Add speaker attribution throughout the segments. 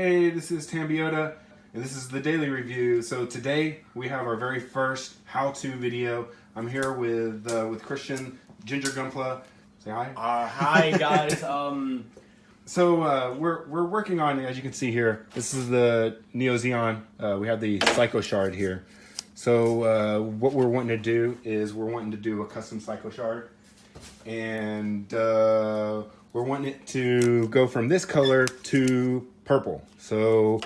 Speaker 1: Hey, this is Tambiota, and this is the Daily Review. So today we have our very first how-to video. I'm here with Christian, Ginger Gunpla. Say hi.
Speaker 2: Hi guys.
Speaker 1: So we're working on, as you can see here, this is the Neo Xeon. We have the Psycho Shard here. So what we're wanting to do is we're wanting to do a custom Psycho Shard, and we're wanting it to go from this color to purple. So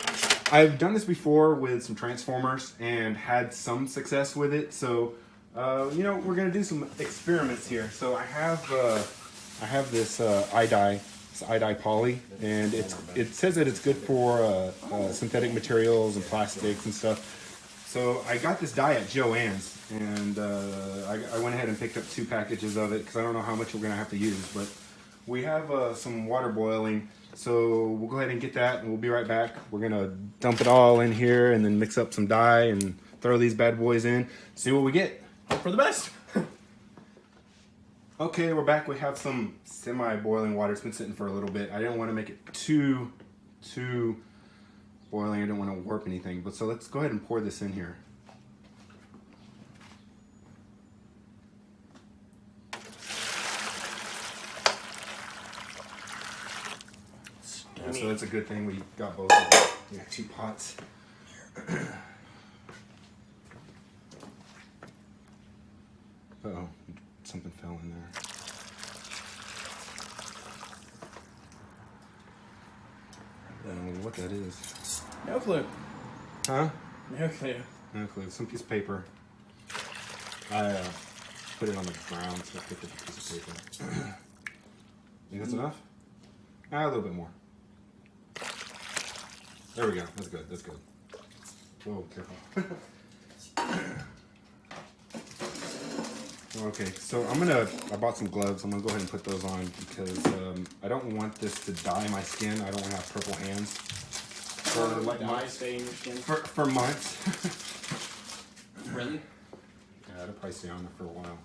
Speaker 1: I've done this before with some Transformers and had some success with it. So you know, we're gonna do some experiments here. So I have this iDye poly, and it says that it's good for synthetic materials and plastics and stuff. So I got this dye at Joann's, and I went ahead and picked up 2 packages of it because I don't know how much we're gonna have to use, but we have some water boiling. So we'll go ahead and get that, and we'll be right back. We're gonna dump it all in here and then mix up some dye and throw these bad boys in, see what we get.
Speaker 2: Hope for the best.
Speaker 1: Okay, we're back. We have some semi-boiling water. It's been sitting for a little bit. I didn't want to make it too boiling. I didn't want to warp anything. But so let's go ahead and pour this in here. So that's a good thing we got both of them. We got 2 pots. Uh-oh, something fell in there. I don't know what that is.
Speaker 2: No clue.
Speaker 1: Huh?
Speaker 2: No clue.
Speaker 1: No clue. Some piece of paper. I put it on the ground, so I picked up a piece of paper. Think that's enough? A little bit more. There we go. That's good. That's good. Whoa, careful. Okay, so I bought some gloves. I'm gonna go ahead and put those on because I don't want this to dye my skin. I don't want to have purple hands for like months.
Speaker 2: Stay in your skin.
Speaker 1: For months.
Speaker 2: Really?
Speaker 1: Yeah, it'll probably stay on there for a while.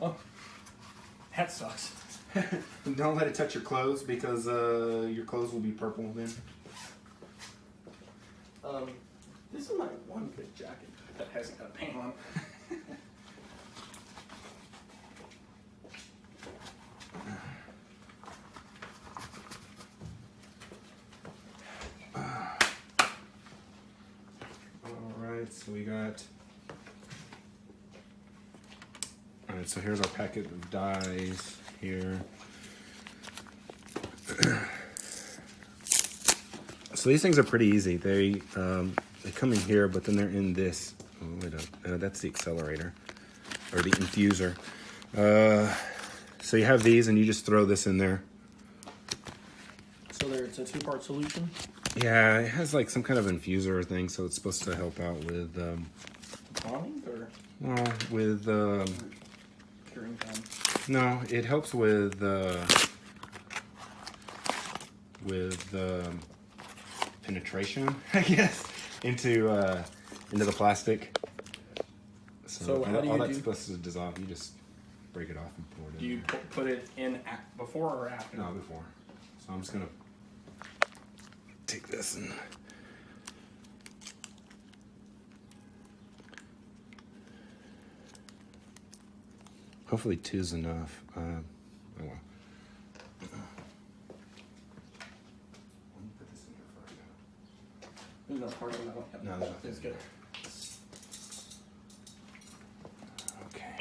Speaker 2: Oh, that sucks.
Speaker 1: Don't let it touch your clothes because your clothes will be purple then.
Speaker 2: This is my one good jacket that hasn't got paint on.
Speaker 1: Alright, so we got... Alright, so here's our packet of dyes here. So these things are pretty easy. They come in here, but then they're in this. Oh, wait up. That's the accelerator, or the infuser. So you have these, and you just throw this in there.
Speaker 2: So it's a 2-part solution?
Speaker 1: Yeah, it has like some kind of infuser thing, so it's supposed to help out with...
Speaker 2: Calming or?
Speaker 1: well, with...
Speaker 2: curing time?
Speaker 1: no, it helps with penetration, I guess, into the plastic.
Speaker 2: So how do you
Speaker 1: all that's supposed to dissolve. You just break it off and pour it in.
Speaker 2: Do you put it in before or after?
Speaker 1: No, before. So I'm just gonna take this and hopefully 2's enough. Oh well.
Speaker 2: There's no part of that one. Yep.
Speaker 1: No, there's nothing.
Speaker 2: It's good.
Speaker 1: Okay.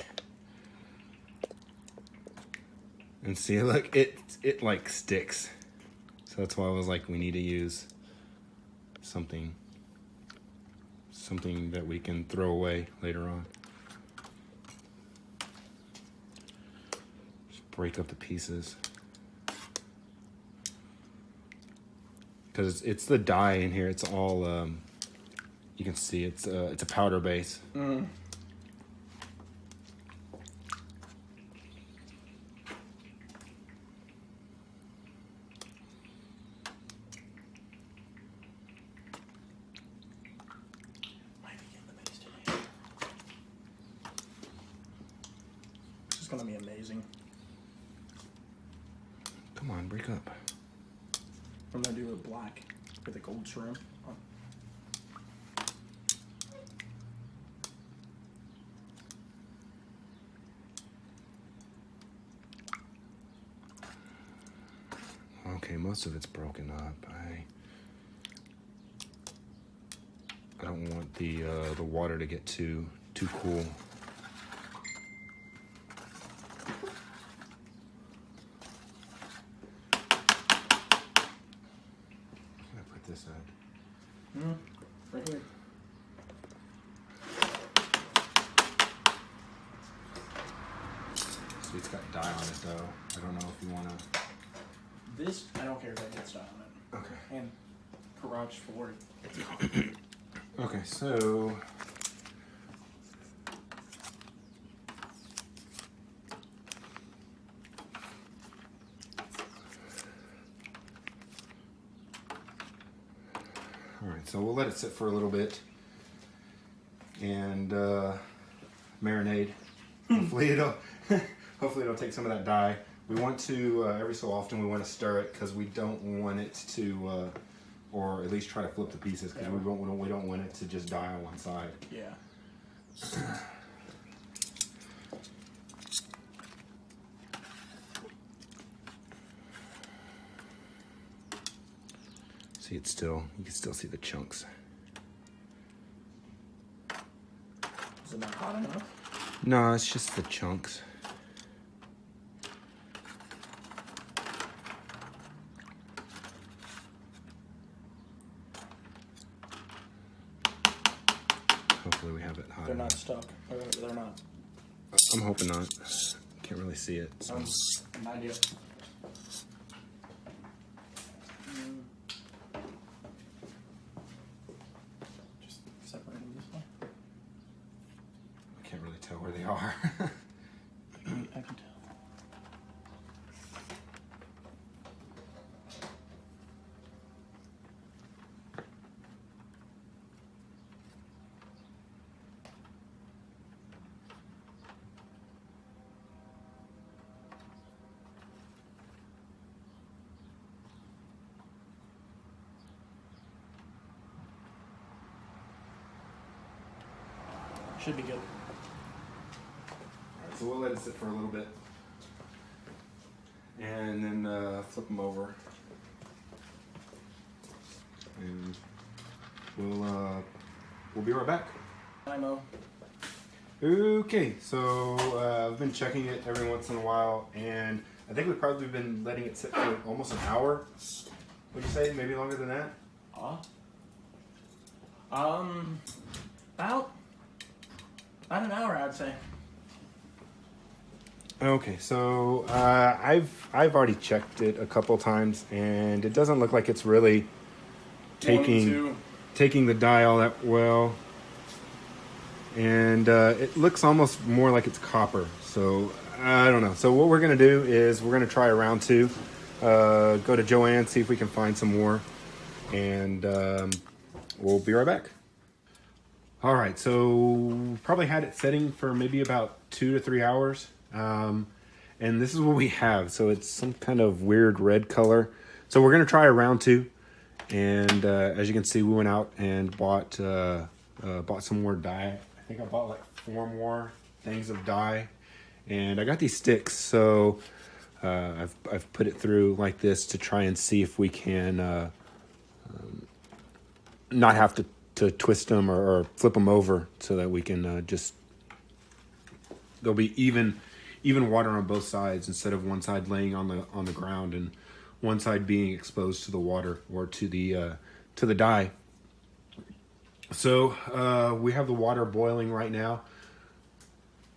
Speaker 1: And see, look, it like sticks. So that's why I was like, we need to use something that we can throw away later on. Just break up the pieces. Because it's the dye in here. It's all you can see. It's a powder base.
Speaker 2: Mm. Might be getting the base today. This is gonna be amazing.
Speaker 1: Come on, break up.
Speaker 2: I'm gonna do a black with a gold trim.
Speaker 1: Okay, most of it's broken up. I don't want the water to get too cool. I put this at?
Speaker 2: Right here.
Speaker 1: So it's got dye on it though. I don't know if you want to.
Speaker 2: This, I don't care if that gets dye on it.
Speaker 1: Okay.
Speaker 2: And garage floor.
Speaker 1: Okay, so all right, so we'll let it sit for a little bit and marinade. Hopefully it'll take some of that dye. We want to every so often we want to stir it because we don't want it to, or at least try to flip the pieces because we don't want it to just die on one side.
Speaker 2: Yeah.
Speaker 1: See, you can still see the chunks.
Speaker 2: Is it not hot enough?
Speaker 1: No, it's just the chunks. Hopefully we have it hot
Speaker 2: They're not
Speaker 1: enough.
Speaker 2: stuck. They're not.
Speaker 1: I'm hoping not. Can't really see it. So.
Speaker 2: An idea. Just separate them this way.
Speaker 1: I can't really tell where they are.
Speaker 2: I can tell. Should be good.
Speaker 1: Alright, so we'll let it sit for a little bit. And then flip them over. And we'll be right back.
Speaker 2: IMO.
Speaker 1: Okay, so I've been checking it every once in a while, and I think we've probably been letting it sit for almost an hour. Would you say maybe longer than that?
Speaker 2: About an hour, I'd say.
Speaker 1: Okay, so I've already checked it a couple times, and it doesn't look like it's really taking the dye all that well. And it looks almost more like it's copper. So I don't know. So what we're gonna do is we're gonna try a round two. Go to Joanne, see if we can find some more, and we'll be right back. All right, so probably had it setting for maybe about 2 to 3 hours. And this is what we have. So it's some kind of weird red color. So we're going to try a round two. And as you can see, we went out and bought some more dye. I think I bought like 4 more things of dye. And I got these sticks. So I've put it through like this to try and see if we can not have to twist them or flip them over so that we can just, there'll be even water on both sides instead of one side laying on the ground and one side being exposed to the water or to the dye. So we have the water boiling right now,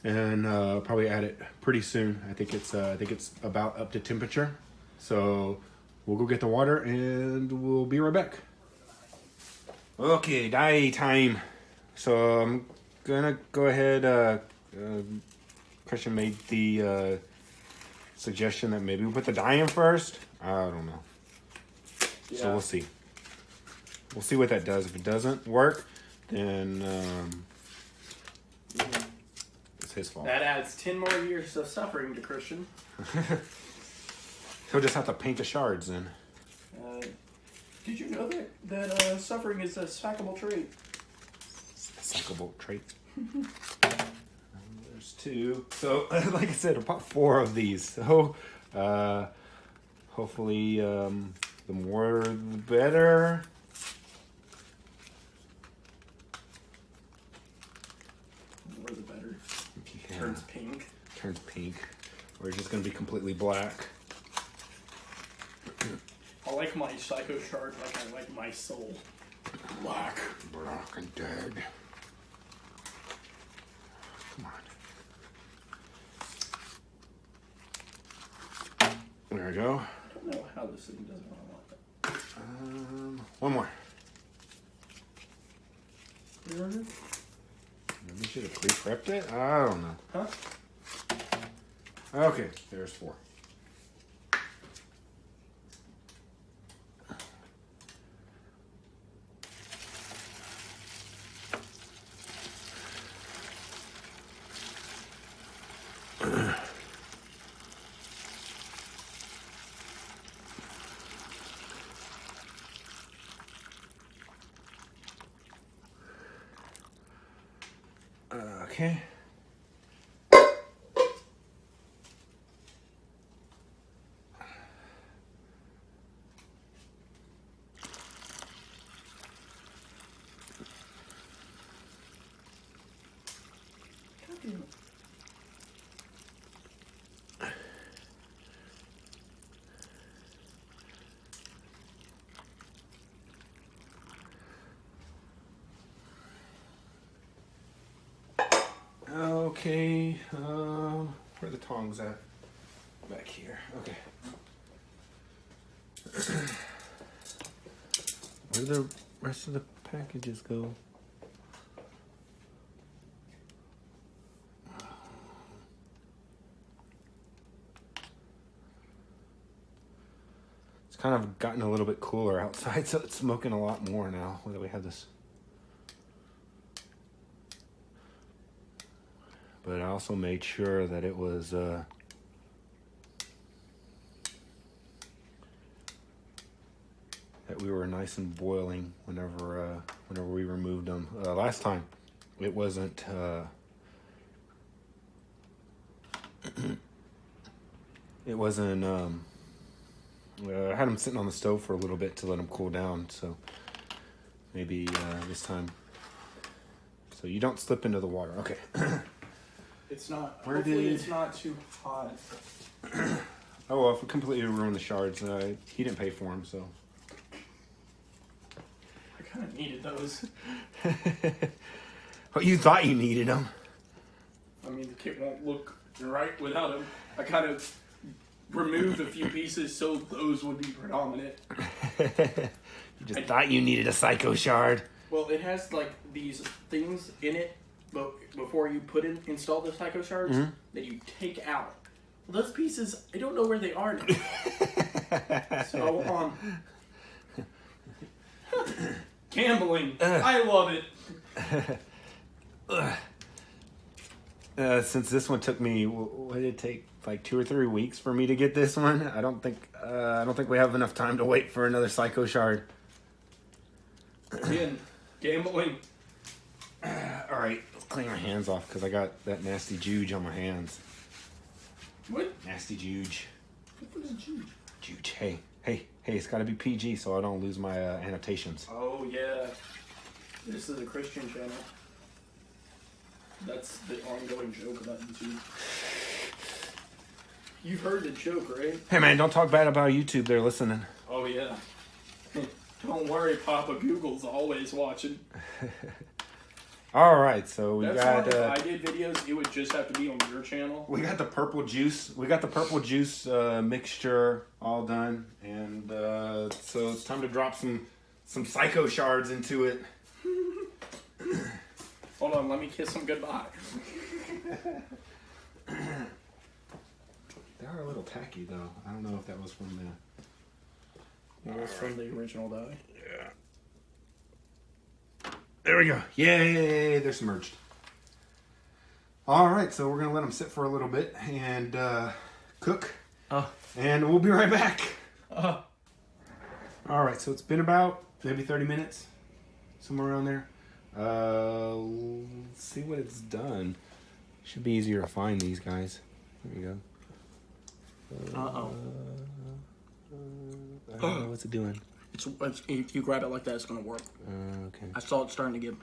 Speaker 1: and probably add it pretty soon. I think it's about up to temperature. So we'll go get the water and we'll be right back. Okay, dye time. So I'm gonna go ahead. Christian made the suggestion that maybe we put the dye in first. I don't know. Yeah. So we'll see. We'll see what that does. If it doesn't work, then it's his fault.
Speaker 2: That adds 10 more years of suffering to Christian.
Speaker 1: He'll just have to paint the shards then.
Speaker 2: Did you know that suffering is a stackable trait?
Speaker 1: Stackable trait. There's 2. So, like I said, about 4 of these. So, hopefully, the more the better.
Speaker 2: The more the better.
Speaker 1: Yeah.
Speaker 2: Turns pink.
Speaker 1: Turns pink. Or just going to be completely black.
Speaker 2: I like my Psycho Shard like I like my soul. Black.
Speaker 1: Black and dead. Come on. There we go.
Speaker 2: I don't know how this thing doesn't run like that.
Speaker 1: 1 more.
Speaker 2: You heard it?
Speaker 1: Maybe should have pre-prepped it? I don't know.
Speaker 2: Huh?
Speaker 1: Okay, there's 4. Okay.
Speaker 2: God damn it.
Speaker 1: Okay, where are the tongs at? Back here. Okay. Where do the rest of the packages go? It's kind of gotten a little bit cooler outside, so it's smoking a lot more now that we have this. But I also made sure that it was that we were nice and boiling whenever we removed them. Last time, it wasn't. It wasn't. I had them sitting on the stove for a little bit to let them cool down. So maybe this time. So you don't slip into the water. Okay.
Speaker 2: It's not.
Speaker 1: Where
Speaker 2: Hopefully
Speaker 1: did-
Speaker 2: it's not too hot.
Speaker 1: Oh well, if we completely ruined the shards, he didn't pay for them, so.
Speaker 2: I kind of needed those.
Speaker 1: But you thought you needed them.
Speaker 2: I mean, the kit won't look right without them. I kind of removed a few pieces so those would be predominant.
Speaker 1: You just thought you needed a psycho shard.
Speaker 2: Well, it has like these things in it, but before you install the Psycho Shards, that you take out. Well, those pieces, I don't know where they are now. So, gambling. I love it.
Speaker 1: Since this one took me, what did it take? Like 2 or 3 weeks for me to get this one. I don't think we have enough time to wait for another psycho shard.
Speaker 2: Again, gambling.
Speaker 1: All right, let's clean my hands off because I got that nasty juge on my hands.
Speaker 2: What?
Speaker 1: Nasty juge.
Speaker 2: What is juge?
Speaker 1: Juge. Hey, it's got to be PG so I don't lose my annotations.
Speaker 2: Oh, yeah. This is a Christian channel. That's the ongoing joke about YouTube. You've heard the joke, right?
Speaker 1: Hey man, don't talk bad about YouTube. They're listening.
Speaker 2: Oh, yeah. Don't worry, Papa Google's always watching.
Speaker 1: All right, so we
Speaker 2: That's
Speaker 1: got.
Speaker 2: why if I did videos, it would just have to be on your channel.
Speaker 1: We got the purple juice. We got the purple juice mixture all done, and so it's time to drop some psycho shards into it.
Speaker 2: Hold on, let me kiss them goodbye.
Speaker 1: They are a little tacky though. I don't know if that was from the.
Speaker 2: That was from the original die.
Speaker 1: Yeah. There we go. Yay! They're submerged. All right, so we're gonna let them sit for a little bit and cook.
Speaker 2: Oh.
Speaker 1: And we'll be right back. All right, so it's been about maybe 30 minutes, somewhere around there. Let's see what it's done. Should be easier to find these guys. There you go.
Speaker 2: Uh-oh.
Speaker 1: I don't know what's it doing.
Speaker 2: It's, if you grab it like that, it's going to work.
Speaker 1: Okay.
Speaker 2: I saw it starting to get...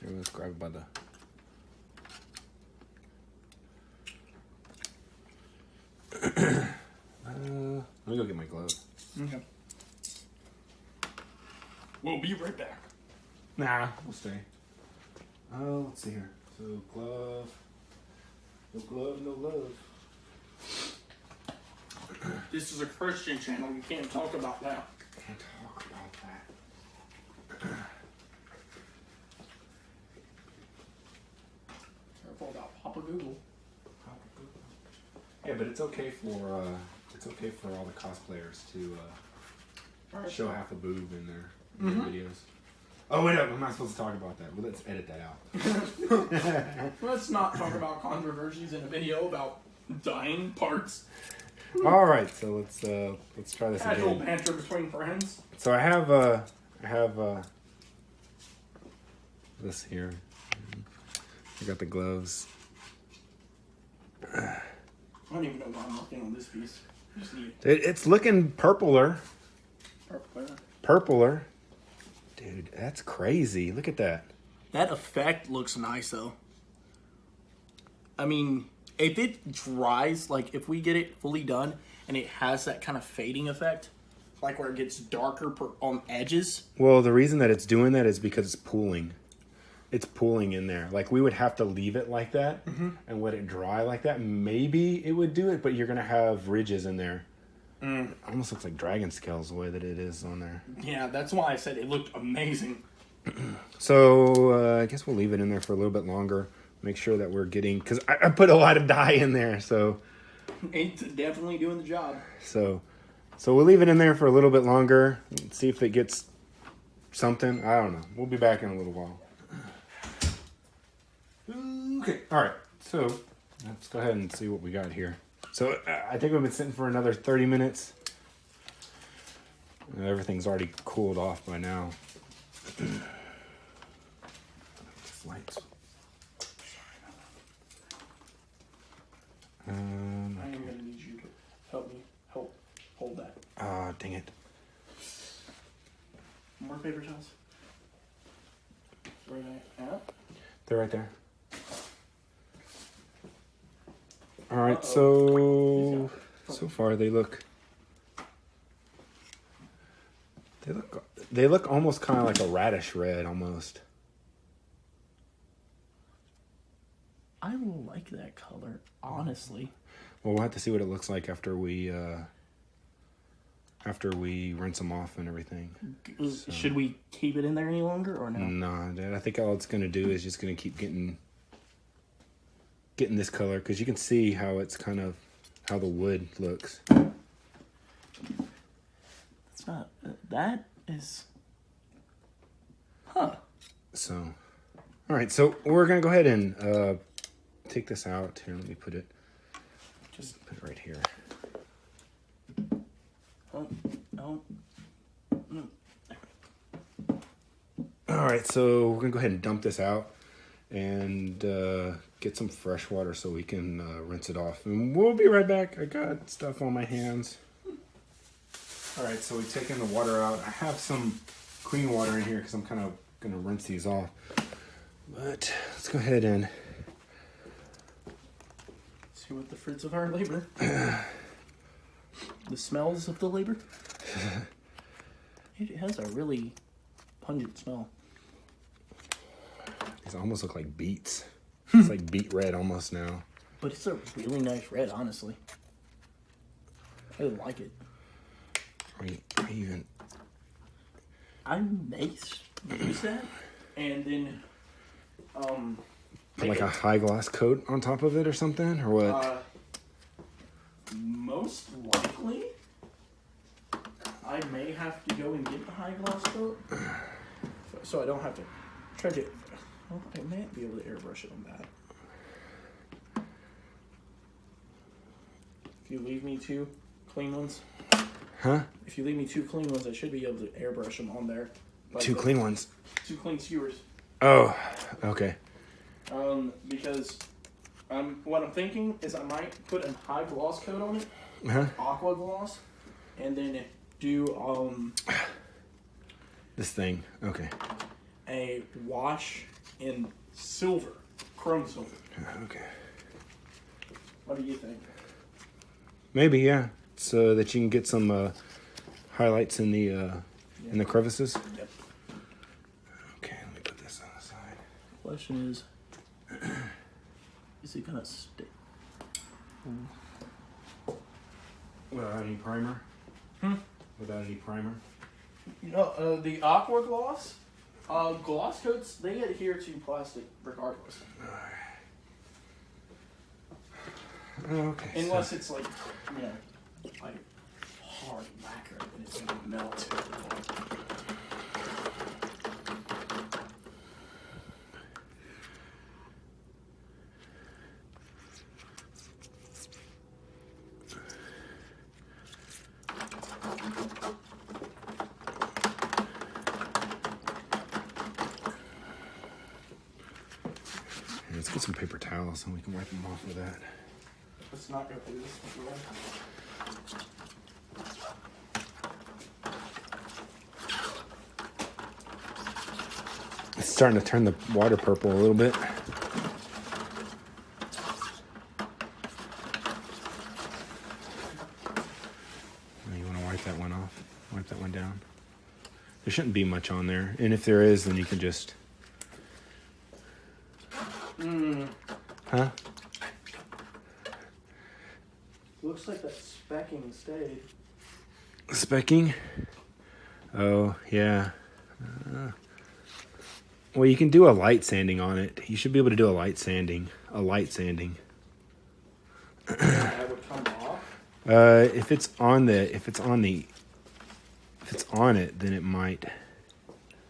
Speaker 1: Here, let's grab it by the... let me go get my gloves.
Speaker 2: Okay. We'll be right back.
Speaker 1: Nah, we'll stay. Let's see here. So, glove. No glove, no love.
Speaker 2: This is a Christian channel. You can't talk about that.
Speaker 1: Can't talk about that.
Speaker 2: Careful about Papa Google.
Speaker 1: Yeah, but it's okay for all the cosplayers to show half a boob in their videos. Oh wait, I'm not supposed to talk about that. Well, let's edit that out.
Speaker 2: Let's not talk about controversies in a video about dying parts.
Speaker 1: All right, so let's try this
Speaker 2: Casual
Speaker 1: again.
Speaker 2: banter between friends.
Speaker 1: So I have this here. I got the gloves.
Speaker 2: I don't even know why I'm working on this piece. Just need
Speaker 1: It's looking purpler. Purpler. Dude, that's crazy. Look at that.
Speaker 2: That effect looks nice though. I mean, if it dries, like if we get it fully done and it has that kind of fading effect, like where it gets darker on edges.
Speaker 1: Well, the reason that it's doing that is because it's pooling. It's pooling in there. Like, we would have to leave it like that and let it dry like that. Maybe it would do it, but you're going to have ridges in there. It almost looks like dragon scales the way that it is on there.
Speaker 2: Yeah, that's why I said it looked amazing.
Speaker 1: So, I guess we'll leave it in there for a little bit longer. Make sure that we're getting... Because I put a lot of dye in there, so...
Speaker 2: It's definitely doing the job.
Speaker 1: So we'll leave it in there for a little bit longer. See if it gets something. I don't know. We'll be back in a little while. Okay. All right. So let's go ahead and see what we got here. So I think we've been sitting for another 30 minutes. Everything's already cooled off by now. Lights.
Speaker 2: I am going to need you to help hold that.
Speaker 1: Ah, dang it.
Speaker 2: More paper towels. Where are they at?
Speaker 1: They're right there. All right, so far they look almost kind of like a radish red almost.
Speaker 2: I like that color, honestly.
Speaker 1: Well, we'll have to see what it looks like after we rinse them off and everything.
Speaker 2: So. Should we keep it in there any longer or no?
Speaker 1: Nah, Dad. I think all it's gonna do is just gonna keep getting this color, because you can see how it's kind of how the wood looks.
Speaker 2: It's not. That is. Huh.
Speaker 1: So, all right. So we're gonna go ahead and take this out. Here, let me put it. Just put it right here.
Speaker 2: Oh.
Speaker 1: All right, so we're gonna go ahead and dump this out and get some fresh water so we can rinse it off. And we'll be right back. I got stuff on my hands. All right, so we've taken the water out. I have some clean water in here because I'm kind of gonna rinse these off. But let's go ahead and
Speaker 2: see what the fruits of our labor. The smells of the labor. It has a really pungent smell.
Speaker 1: These almost look like beets. It's like beet red almost now.
Speaker 2: But it's a really nice red, honestly. I like it. I may use that and then
Speaker 1: put like a high gloss coat on top of it or something, or what?
Speaker 2: Most likely, I may have to go and get the high gloss coat, so I don't have to charge it. Well, I might be able to airbrush it on that. If you leave me two clean ones.
Speaker 1: Huh?
Speaker 2: If you leave me 2 clean ones, I should be able to airbrush them on there. Like
Speaker 1: 2 clean ones.
Speaker 2: 2 clean skewers.
Speaker 1: Oh, okay.
Speaker 2: Because what I'm thinking is I might put a high gloss coat on it,
Speaker 1: Huh?
Speaker 2: aqua gloss, and then do
Speaker 1: This thing. Okay.
Speaker 2: a wash in silver, chrome silver.
Speaker 1: Okay.
Speaker 2: What do you think?
Speaker 1: Maybe, yeah. So that you can get some highlights in the crevices.
Speaker 2: Yep.
Speaker 1: Okay, let me put this on the side.
Speaker 2: Question is it gonna stick?
Speaker 1: Without any primer?
Speaker 2: Hmm?
Speaker 1: Without any primer?
Speaker 2: No, the aqua gloss, gloss coats, they adhere to plastic regardless.
Speaker 1: Okay.
Speaker 2: Unless it's like, like hard lacquer and it's gonna melt.
Speaker 1: Let's get some paper towels and we can wipe them off with that.
Speaker 2: Let's not go through this before.
Speaker 1: It's starting to turn the water purple a little bit. You want to wipe that one off? Wipe that one down. There shouldn't be much on there. And if there is, then you can just... Huh?
Speaker 2: Looks like that specking stayed.
Speaker 1: Specking? Oh, yeah. Well, you can do a light sanding on it. You should be able to do a light sanding. A light sanding.
Speaker 2: That would come off.
Speaker 1: If it's on it, then it might.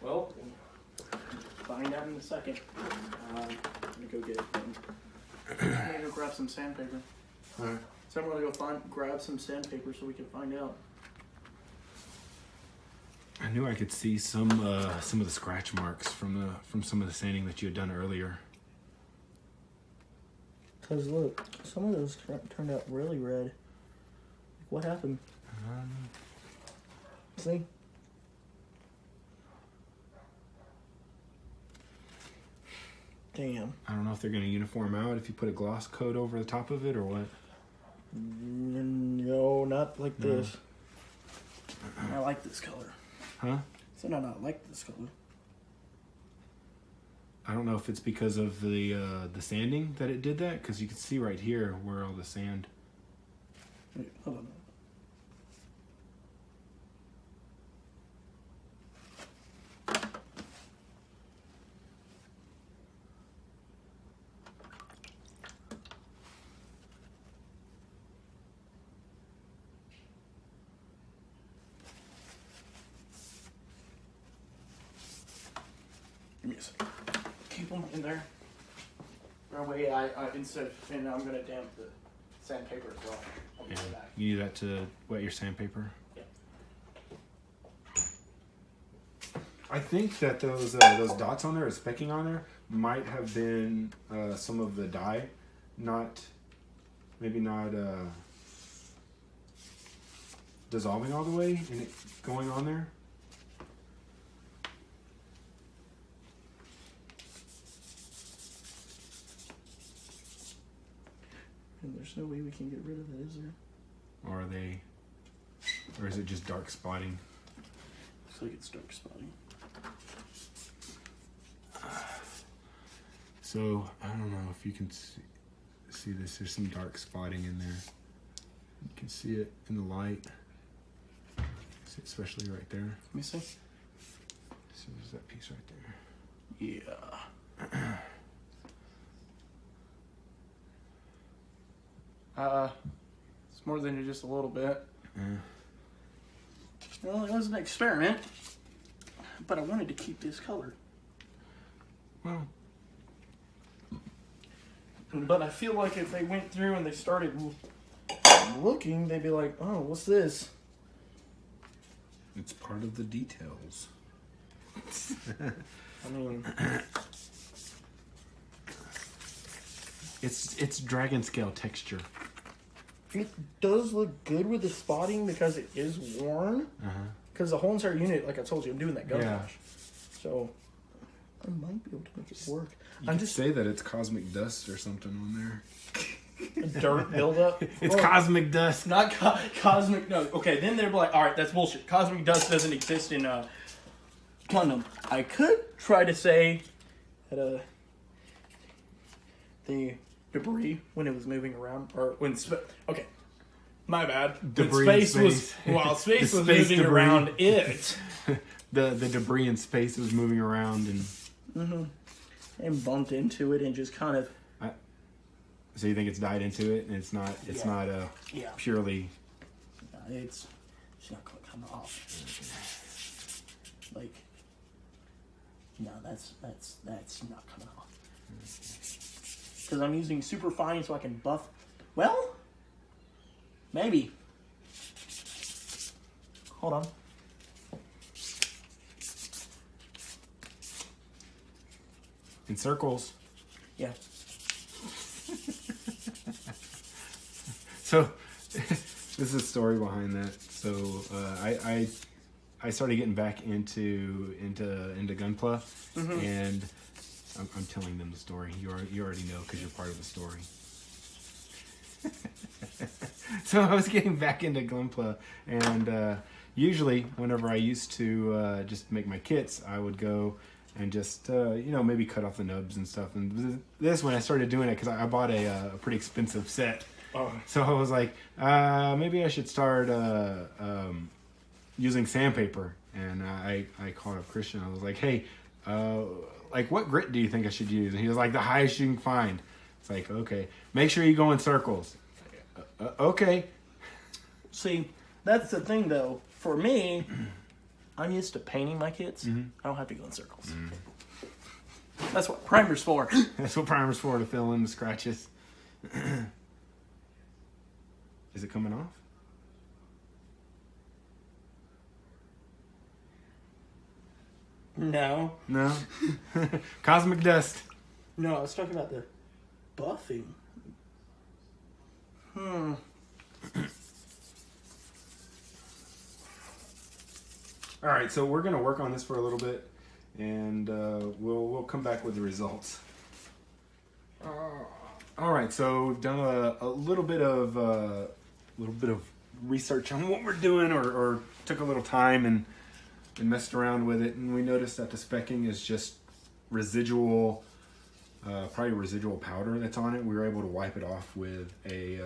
Speaker 2: Well, we'll find out in a second. I'm gonna go get it. I'm gonna go grab some sandpaper.
Speaker 1: Alright.
Speaker 2: So I'm gonna go grab some sandpaper so we can find out.
Speaker 1: I knew I could see some of the scratch marks from some of the sanding that you had done earlier.
Speaker 2: Cause look, some of those turned out really red. Like, what happened? See? Damn.
Speaker 1: I don't know if they're going to uniform out if you put a gloss coat over the top of it or what.
Speaker 2: No, not like this. I like this color.
Speaker 1: Huh?
Speaker 2: So no, not like this color.
Speaker 1: I don't know if it's because of the sanding that it did that, because you can see right here where all the sand.
Speaker 2: Wait, hold on. Give me a second. Keep them in there. That way, and I'm gonna damp the sandpaper as well. I'll be
Speaker 1: Yeah.
Speaker 2: right back.
Speaker 1: You need that to wet your sandpaper.
Speaker 2: Yeah.
Speaker 1: I think that those dots on there, or specking on there, might have been some of the dye, maybe not dissolving all the way and it going on there.
Speaker 2: And there's no way we can get rid of it, is there?
Speaker 1: Or is it just dark spotting?
Speaker 2: Looks like it's dark spotting.
Speaker 1: So I don't know if you can see this. There's some dark spotting in there. You can see it in the light, especially right there.
Speaker 2: Let me see.
Speaker 1: So there's that piece right there.
Speaker 2: Yeah. It's more than just a little bit.
Speaker 1: Yeah.
Speaker 2: Well, it was an experiment, but I wanted to keep this color.
Speaker 1: Well,
Speaker 2: But I feel like if they went through and they started looking, they'd be like, "Oh, what's this?"
Speaker 1: It's part of the details.
Speaker 2: I mean,
Speaker 1: It's dragon scale texture.
Speaker 2: it does look good with the spotting because it is worn. Because the whole entire unit, like I told you, I'm doing that gun wash. So I might be able to make it work.
Speaker 1: I'm just say that it's cosmic dust or something on there.
Speaker 2: Dirt buildup.
Speaker 1: It's cosmic dust.
Speaker 2: Not cosmic. No. Okay, then they're like, all right, that's bullshit. Cosmic dust doesn't exist in Gundam. I could try to say that the debris when it was moving around, or when okay, my bad.
Speaker 1: Debris
Speaker 2: when
Speaker 1: in
Speaker 2: space was
Speaker 1: space.
Speaker 2: while space
Speaker 1: The
Speaker 2: was
Speaker 1: space
Speaker 2: moving
Speaker 1: debris.
Speaker 2: around it.
Speaker 1: The debris in space was moving around
Speaker 2: And bumped into it and just kind of.
Speaker 1: So you think it's died into it, and it's not purely.
Speaker 2: It's not gonna come off. Like, no, that's not coming off. Because I'm using super fine so I can buff. Well, maybe. Hold on.
Speaker 1: In circles.
Speaker 2: Yeah.
Speaker 1: So, this is a story behind that. So, I started getting back into Gunpla, and I'm telling them the story. You already know because you're part of the story. So I was getting back into Gunpla, and usually whenever I used to just make my kits, I would go and just maybe cut off the nubs and stuff. And this when I started doing it because I bought a pretty expensive set.
Speaker 2: Oh.
Speaker 1: So I was like, maybe I should start using sandpaper. And I called up Christian. I was like, hey, like what grit do you think I should use? And he was like, the highest you can find. It's like, okay, make sure you go in circles. Okay.
Speaker 2: See, that's the thing though. For me, I'm used to painting my kits. I don't have to go in circles. That's what primer's for.
Speaker 1: That's what primer's for, to fill in the scratches. Is it coming off?
Speaker 2: No.
Speaker 1: No. Cosmic dust.
Speaker 2: No, I was talking about the buffing.
Speaker 1: All right, so we're gonna work on this for a little bit, and we'll come back with the results. All right, so we've done a little bit of research on what we're doing, or took a little time and messed around with it, and we noticed that the specking is just residual, probably residual powder that's on it. We were able to wipe it off with a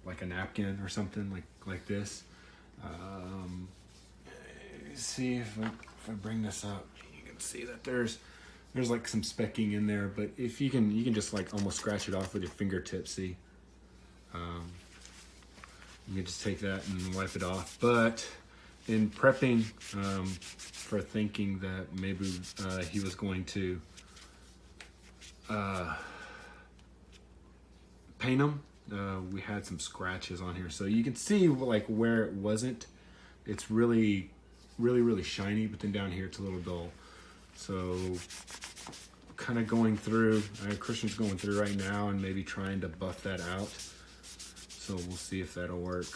Speaker 1: like a napkin or something like this. See if I bring this up, you can see that there's like some specking in there, but if you can just like almost scratch it off with your fingertips. See, you can just take that and wipe it off. But in prepping for thinking that maybe he was going to paint them, we had some scratches on here, so you can see like where it wasn't. It's really shiny, but then down here it's a little dull. So kind of going through, Christian's going through right now and maybe trying to buff that out. So we'll see if that'll work.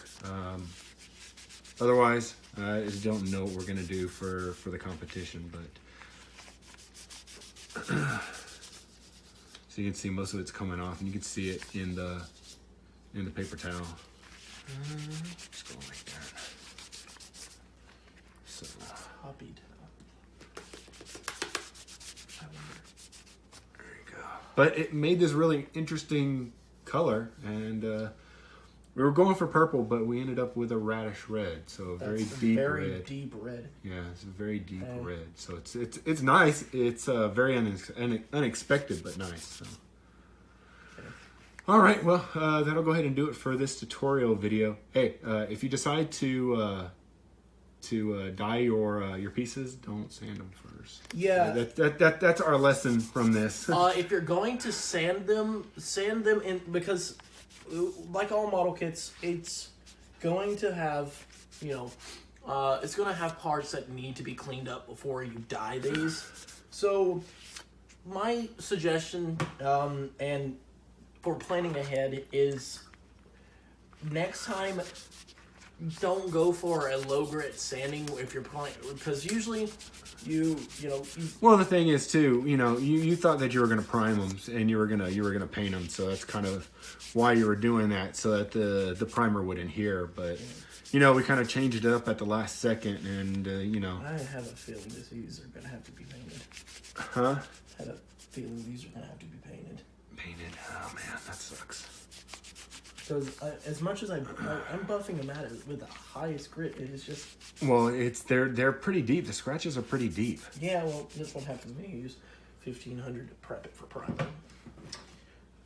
Speaker 1: Otherwise, I don't know what we're gonna do for the competition, but so you can see most of it's coming off, and you can see it in the paper towel. Just going like that. So
Speaker 2: Copied.
Speaker 1: there you go. But it made this really interesting color, and we were going for purple, but we ended up with a radish red, so a very deep red.
Speaker 2: Deep red.
Speaker 1: Yeah, it's a very deep red. So it's nice. It's very unexpected, but nice. So. All right, well, that'll go ahead and do it for this tutorial video. Hey, if you decide to dye your pieces, don't sand them first.
Speaker 2: Yeah.
Speaker 1: That's our lesson from this.
Speaker 2: If you're going to sand them in, because like all model kits, it's going to have, It's going to have parts that need to be cleaned up before you dye these. So my suggestion, and for planning ahead, is next time don't go for a low grit sanding if you're playing, because usually you know.
Speaker 1: Well, the thing is too, you thought that you were gonna prime them and you were gonna paint them, so that's kind of why you were doing that, so that the primer would adhere. But we kind of changed it up at the last second, and
Speaker 2: I have a feeling these are gonna have to be painted.
Speaker 1: Huh?
Speaker 2: I had a feeling these are gonna have to be painted.
Speaker 1: Painted? Oh man, that sucks.
Speaker 2: Because as much as I'm buffing them at it with the highest grit, it is just.
Speaker 1: Well, they're pretty deep. The scratches are pretty deep.
Speaker 2: Yeah, well, that's what happened to me. I used 1,500 to prep it for primer.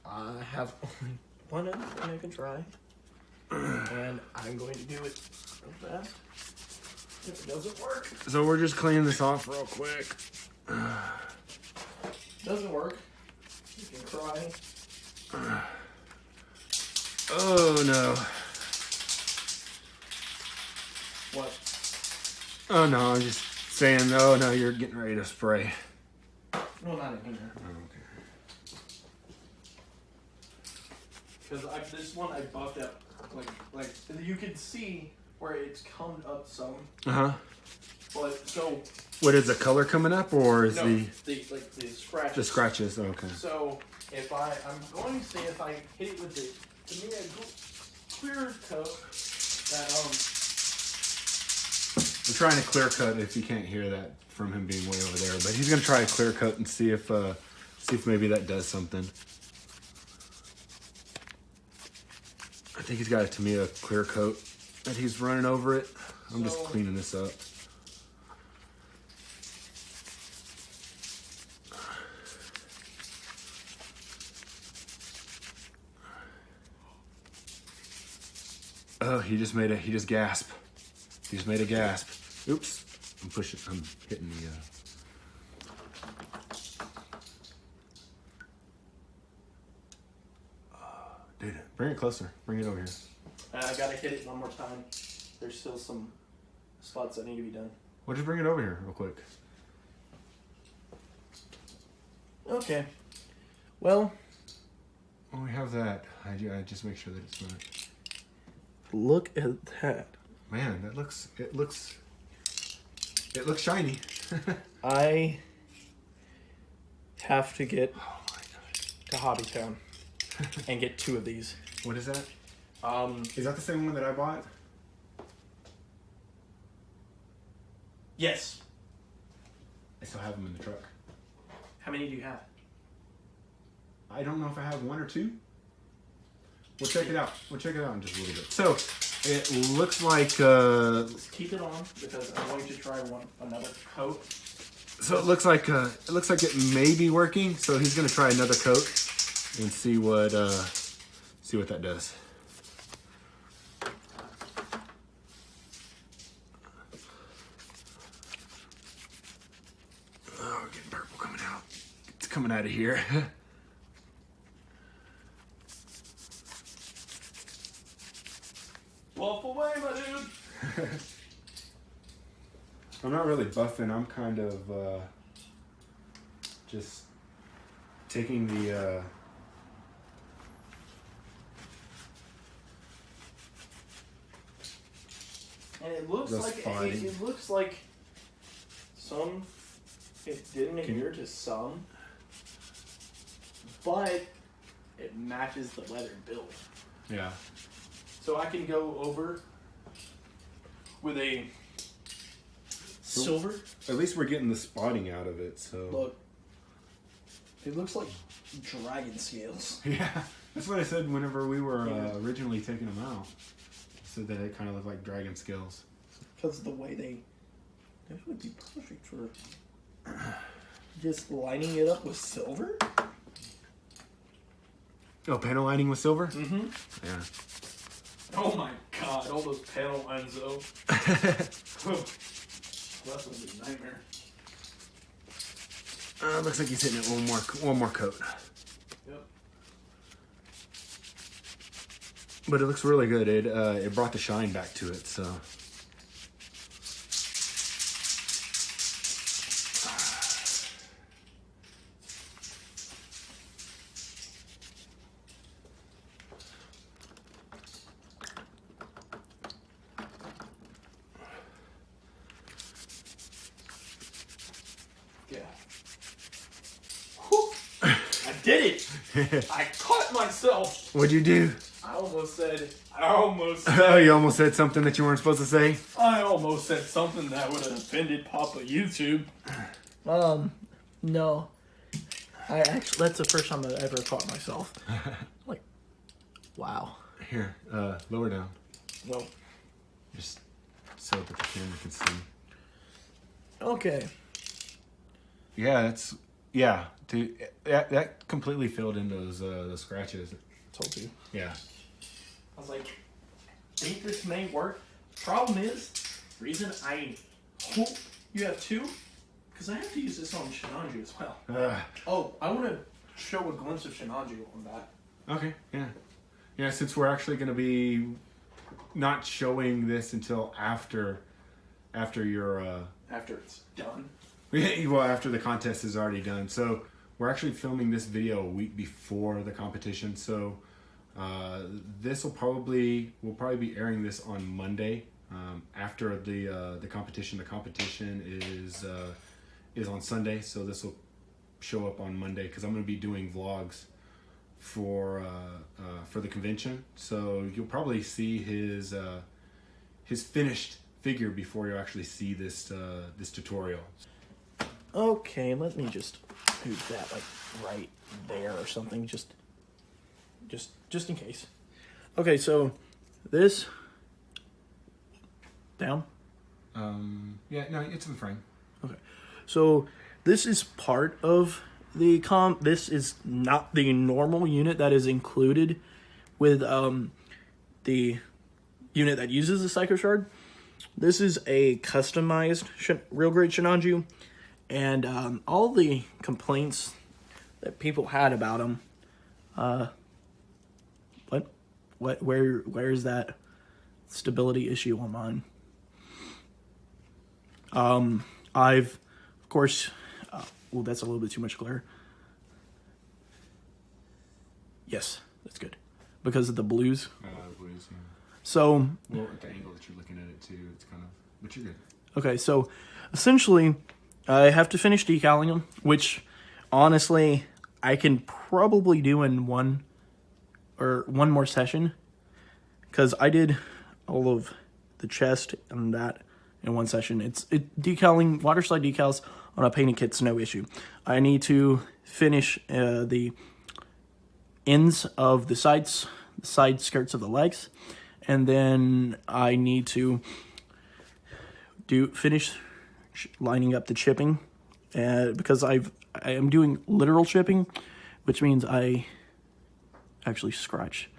Speaker 2: I have only one other thing I can try, and I'm going to do it real fast. If it doesn't work,
Speaker 1: So we're just cleaning this off real quick.
Speaker 2: doesn't work, you can try.
Speaker 1: Oh no.
Speaker 2: What?
Speaker 1: Oh no, I'm just saying, oh no, you're getting ready to spray.
Speaker 2: No, not in here.
Speaker 1: Oh, okay.
Speaker 2: Because this one I buffed out, like you can see where it's come up some.
Speaker 1: Uh-huh.
Speaker 2: But so.
Speaker 1: What is the color coming up, or is
Speaker 2: the scratches.
Speaker 1: The scratches, okay.
Speaker 2: So if I'm going to see if I hit it with to me a clear coat that
Speaker 1: I'm trying to clear cut if you can't hear that from him being way over there, but he's gonna try a clear cut and see if maybe that does something. I think he's got a Tamiya clear coat that he's running over it. I'm just cleaning this up. Oh, he just gasped. He just made a gasp. Oops. I'm hitting the, dude, bring it closer. Bring it over here.
Speaker 2: I gotta hit it one more time. There's still some spots that need to be done.
Speaker 1: Well, just bring it over here real quick.
Speaker 2: Okay. Well,
Speaker 1: we have that. I just make sure that it's not.
Speaker 2: Look at that.
Speaker 1: Man, it looks shiny.
Speaker 2: I have to get
Speaker 1: Oh my gosh.
Speaker 2: to Hobbytown and get 2 of these.
Speaker 1: What is that? Is that the same one that I bought?
Speaker 2: Yes.
Speaker 1: I still have them in the truck.
Speaker 2: How many do you have?
Speaker 1: I don't know if I have 1 or 2. We'll check it out. We'll check it out in just a little bit. So, it looks like...
Speaker 2: Let's keep it on because I'm going to try another coat.
Speaker 1: So it looks like it may be working. So he's going to try another coat and see what that does. Oh, we're getting purple coming out. It's coming out of here.
Speaker 2: Buff away, my dude.
Speaker 1: I'm not really buffing. I'm kind of just taking the
Speaker 2: and it looks like some it didn't adhere to some, but it matches the leather build.
Speaker 1: Yeah.
Speaker 2: So I can go over with a silver.
Speaker 1: At least we're getting the spotting out of it. So
Speaker 2: Look, it looks like dragon scales.
Speaker 1: yeah, that's what I said whenever we were originally taking them out. I said that it kind of looked like dragon scales.
Speaker 2: Because of the way they would be perfect for just lining it up with silver.
Speaker 1: Oh, panel lining with silver?
Speaker 2: Mm-hmm.
Speaker 1: Yeah.
Speaker 2: Oh my god, all those panel lines though. That's gonna be a nightmare.
Speaker 1: Looks like he's hitting it one more coat.
Speaker 2: Yep.
Speaker 1: But it looks really good. It brought the shine back to it. So
Speaker 2: did it! I caught myself.
Speaker 1: What'd you do?
Speaker 2: I almost
Speaker 1: Oh, you almost said something that you weren't supposed to say?
Speaker 2: I almost said something that would have offended Papa YouTube. No. I actually, that's the first time I ever caught myself. Like, wow.
Speaker 1: Here, lower down.
Speaker 2: Well,
Speaker 1: Just so that the camera can see.
Speaker 2: okay.
Speaker 1: Yeah, dude, that completely filled in those scratches.
Speaker 2: Told you.
Speaker 1: Yeah.
Speaker 2: I was like, think this may work. Problem is, reason I hope you have two, because I have to use this on Shinanju as well. Oh, I want to show a glimpse of Shinanju on that.
Speaker 1: Okay, yeah. Yeah, since we're actually going to be not showing this until after your...
Speaker 2: After it's done.
Speaker 1: Well, after the contest is already done. So we're actually filming this video a week before the competition. So this will probably be airing this on Monday after the competition. The competition is on Sunday, so this will show up on Monday because I'm going to be doing vlogs for the convention. So you'll probably see his finished figure before you actually see this tutorial.
Speaker 2: Okay, let me just move that like right there or something, just in case. Okay, so this down.
Speaker 1: Yeah, no, it's in the frame.
Speaker 2: Okay, so this is part of the This is not the normal unit that is included with the unit that uses the Psycho Shard. This is a customized real grade Shinanju. And all the complaints that people had about him, where's that stability issue on mine? I've, of course, well, that's a little bit too much glare. Yes, that's good because of the blues.
Speaker 1: Blues, yeah.
Speaker 2: So,
Speaker 1: well, at the angle that you're looking at it too, it's kind of, but you're good.
Speaker 2: Okay, so essentially, I have to finish decaling them, which honestly I can probably do in one more session, because I did all of the chest and that in one session. Decaling water slide decals on a painted kit's no issue. I need to finish the ends of the side skirts of the legs, and then I need to finish lining up the chipping, because I am doing literal chipping, which means I actually scratch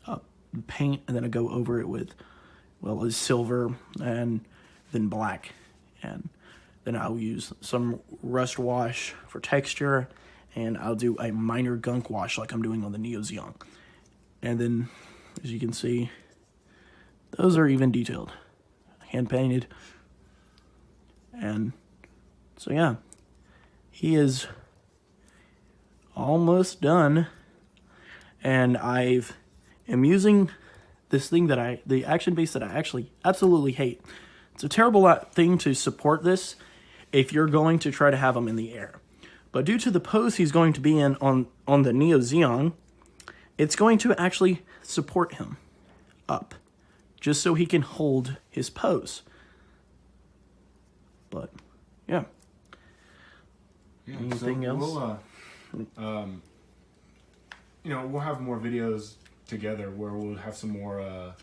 Speaker 2: up the paint and then I go over it with, well, silver and then black, and then I'll use some rust wash for texture, and I'll do a minor gunk wash like I'm doing on the Neo Zeon. And then, as you can see, those are even detailed, hand painted. And so yeah, he is almost done, and am using this thing the action base that I actually absolutely hate. It's a terrible thing to support this if you're going to try to have him in the air, but due to the pose he's going to be in on the Neo Zeon, it's going to actually support him up, just so he can hold his pose. But yeah. Anything else?
Speaker 1: We'll we'll have more videos together where we'll have some more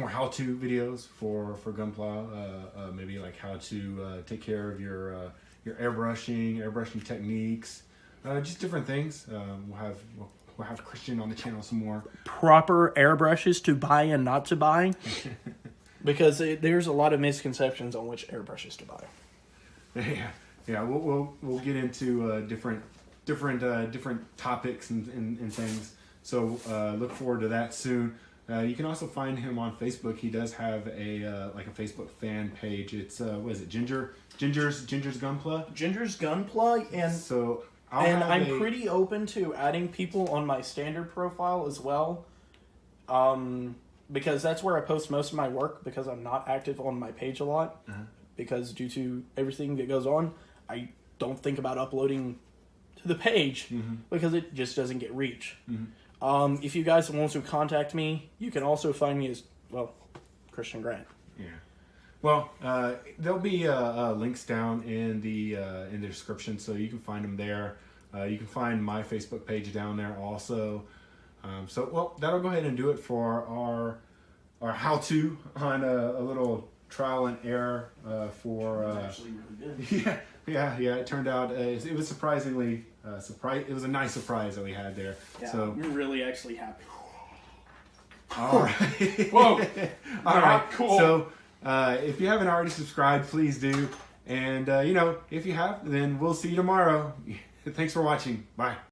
Speaker 1: how-to videos for Gunpla. Maybe like how to take care of your airbrushing techniques, just different things. We'll have Christian on the channel some more
Speaker 2: proper airbrushes to buy and not to buy. Because there's a lot of misconceptions on which airbrushes to buy.
Speaker 1: Yeah. We'll get into different topics and things. So look forward to that soon. You can also find him on Facebook. He does have a Facebook fan page. It's what is it? Ginger's Gunpla. Ginger's Gunpla,
Speaker 2: and
Speaker 1: so
Speaker 2: I'm pretty open to adding people on my standard profile as well. Because that's where I post most of my work, because I'm not active on my page a lot. Because due to everything that goes on, I don't think about uploading to the page because it just doesn't get reach. If you guys want to contact me, you can also find me as, well, Christian Grant.
Speaker 1: Yeah. Well, there'll be links down in the description, so you can find them there. You can find my Facebook page down there also. Well, that'll go ahead and do it for our how-to on a little trial and error for.
Speaker 2: Actually really good.
Speaker 1: Yeah. It turned out it was surprisingly It was a nice surprise that we had there.
Speaker 2: Yeah,
Speaker 1: So
Speaker 2: we're really actually happy.
Speaker 1: all right.
Speaker 2: Whoa.
Speaker 1: All right.
Speaker 2: Cool.
Speaker 1: So if you haven't already subscribed, please do. And if you have, then we'll see you tomorrow. Thanks for watching. Bye.